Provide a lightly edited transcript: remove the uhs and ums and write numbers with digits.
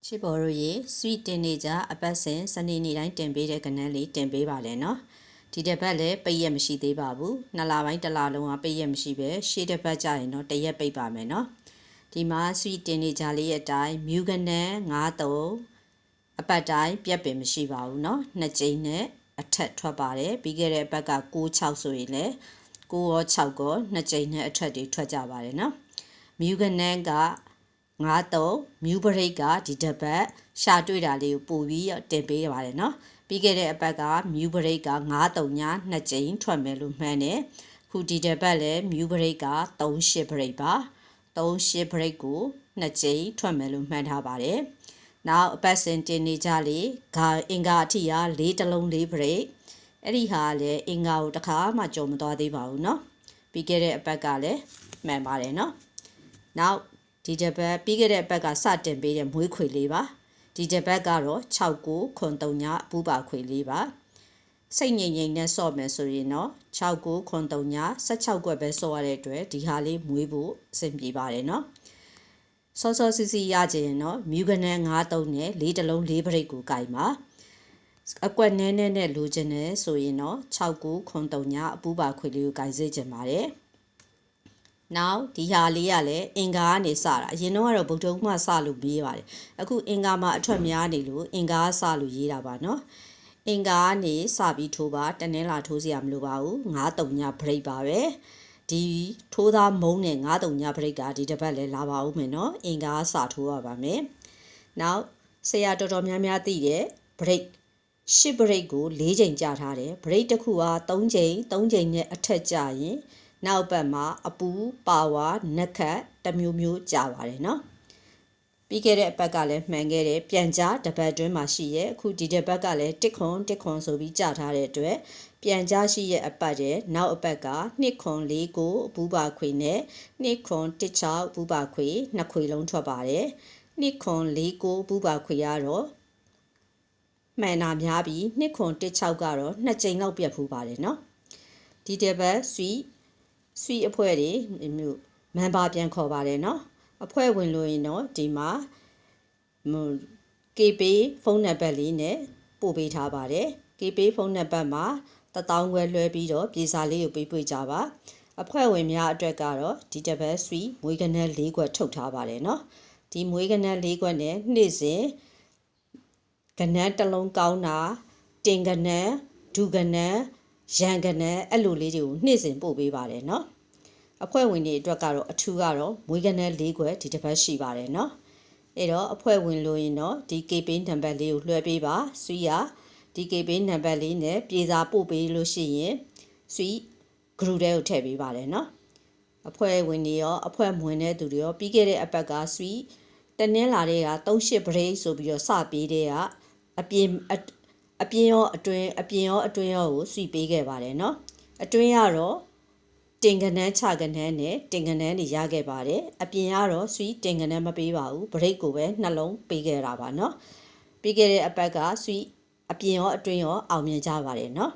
ချစ်ဘော်တို့ရေဆွီတင်နေကြအပတ်စဉ်စနေနေ့တိုင်းတင်ပေးတဲ့ကဏ္ဍလေးတင်ပေးပါလေနော်ဒီတစ်ပတ်လည်းပိတ်ရက်မရှိသေးပါဘူးနှစ်လပိုင်းတစ်လလုံးကပိတ်ရက်မရှိပဲရှေ့တစ်ပတ်ကျရင်တော့တစ်ရက်ပိတ်ပါမယ်နော်ဒီမှာဆွီတင်နေကြလေးရဲ့အတိုင်းမြူကနန်း9-3အပတ်တိုင်းပြတ်ပင်မရှိပါဘူးနော်နှစ်ကြိမ်နဲ့အထက်ထွက်ပါတယ်ပြီးခဲ့တဲ့အပတ်က6-6ဆိုရင်လည်း9ရော6ရောနှစ်ကြိမ်နဲ့အထက်တွေထွက်ကြပါတယ်နော်မြူကနန်းက9-3မြူပရိတ်ကဒီတစ်ပတ်ရှာတွေ့တာလေးကိုပို့ပြီးတင်ပေးရပါတယ်နော်ပြီးခဲ့တဲ့အပတ်ကမြူပရိတ်က9-3ည2ကြိမ်ထွက်မယ်လို့မှန်းတယ်ခုဒီတစ်ပတ်လည်းမြူပရိတ်က3-8ပရိတ်ပါ3-8ပရိတ်ကို2ကြိမ်ထွက်မယ်လို့မှန်းထားပါတယ်နောက်အပတ်စဉ်တင်နေကြလေအင်္ဂါအထိက4 တလုံး4ပရိတ်အဲ့ဒီဟာလည်းအင်္ဂါကိုတစ်ခါမှကြုံမသွားသေးပါဘူးနော်ပြီးခဲ့တဲ့အပတ်ကလည်းမှန်ပါတယ်နော်နောက်ဒီတစ်ပတ်ပြီးခဲ့တဲ့အပတ်ကစတင်ပေးတဲ့မွေးခွေလေးပါဒီတစ်ပတ်ကတော့6-9-3ညအပူပါခွေလေးပါစိတ်ငြိမ်ငြိမ်နဲ့ဆော့မယ်ဆိုရင်တော့6-9-3ည16ခွက်ပဲဆော့ရတဲ့အတွက်ဒီဟာလေးမွေးဖို့အဆင်ပြေပါတယ်နော်စောစောစီစီရကြရင်တော့မြူကနန်း9-3နဲ့4 တလုံး4ပရိတ်ကိုကြိုင်ပါအကွက်နဲနဲနဲ့လိုချင်တယ်ဆိုရင်တော့6-9-3ညအပူပါခွေလေးကိုကြိုင်စေချင်ပါတယ်နောက်ဒီဟာလေးကလည်းအင်္ဂါကနေစတာအရင်တော့ကတော့ဗုဒ္ဓဦးမှစလို့ရေးပါတယ်အခုအင်္ဂါမှာအထွက်များနေလို့အင်္ဂါစလို့ရေးတာပါနော်အင်္ဂါကနေစပြီးထိုးပါတနင်္လာထိုးစရာမလိုပါဘူး9-3ညဘရိတ်ပါပဲဒီထိုးသားမုံနဲ့9-3ညဘရိတ်ကဒီတစ်ပတ်လည်းလာပါဦးမယ်နော်အင်္ဂါစထိုးရပါမယ်နောက်ဆရာတော်တော်များများသိတဲ့ဘရိတ်10ဘရိတ်ကို4ချိန်ကြာထားတယ်ဘရိတ်တစ်ခုက3ချိန်နဲ့အထက်ကြာရင်နောက်ပတ်မှာအပူပါဝါနက်ခတ်တမျိုးမျိုးကြာပါတယ်နော်ပြီးခဲ့တဲ့အပတ်ကလည်းမှန်ခဲ့တယ်ပြန်ကြားတစ်ပတ်တွင်းမှာရှိရဲ့အခုဒီတစ်ပတ်ကလည်းတစ်ခွန်ဆိုပြီးကြာထားတဲ့အတွက်ပြန်ကြားရှိရဲ့အပတ်ရဲ့နောက်အပတ်က2-4-9အပူပါခွေနဲ့2-1-6အပူပါခွေနှစ်ခွေလုံးထွက်ပါတယ်2-4-9အပူပါခွေကတော့မှန်တာများပြီး2-1-6ကတော့2ကြိမ်လောက်ပြတ်ဖူးပါတယ်နော်ဒီတစ်ပတ်ဆွီအဖွဲ့တွေမန်ပါပြန်ခေါ်ပါတယ်နော်အဖွဲ့ဝင်လို့ရင်တော့ဒီမှာKP ဖုန်းနံပါတ်လေးနဲ့ပို့ပေးထားပါတယ် KP ဖုန်းနံပါတ်မှာ1000ခွဲလွှဲပြီးတော့ပြေစာလေးကိုပေးကြပါအဖွဲ့ဝင်များအတွက်ကတော့ဒီတစ်ပတ်ဆွီမွေးကနန်း4ခွက်ထုတ်ထားပါတယ်နော်ဒီမွေးကနန်း4ခွက်နဲ့နေ့စဉ်ကနန်းတစ်လုံးကောင်းတာတင်ကနန်းဒူကနန်းရန်ကနန်းအဲ့လိုလေးတွေကိုနေ့စဉ်ပို့ပေးပါတယ်နော်အဖွဲ့ဝင်တွေအတွက်ကတော့အထူးကတော့မွေးကနန်း4ခွက်ဒီတစ်ပတ်ရှိပါတယ်နော်အဲ့တော့အဖွဲ့ဝင်လို့ရင်တော့ဒီ KP နံပါတ်လေးကိုလွှဲပေးပါဆွီရဒီ KP နံပါတ်လေးနဲ့ပြေစာပို့ပေးလို့ရှိရင်ဆွီ group ထဲကိုထည့်ပေးပါတယ်နော်အဖွဲ့ဝင်တွေရောအဖွဲ့မဝင်တဲ့သူတွေရောပြီးခဲ့တဲ့အပတ်ကဆွီတနင်္လာနေ့က3-8 break ဆိုပြီးတော့စပေးတဲ့ကအပြင်ရောအတွင်းရောကိုဆွီပေးခဲ့ပါတယ်နော်အတွင်းကတော့တင်ကနန်းချကနန်းနဲ့တင်ကနန်းတွေရခဲ့ပါတယ်အပြင်ကတော့ဆွီတင်ကနန်းမပေးပါဘူးဘရိတ်ကိုပဲနှလုံးပေးခဲ့တာပါနော်ပြီးခဲ့တဲ့အပတ်ကဆွီအပြင်ရောအတွင်းရောအောင်မြင်ကြပါတယ်နော်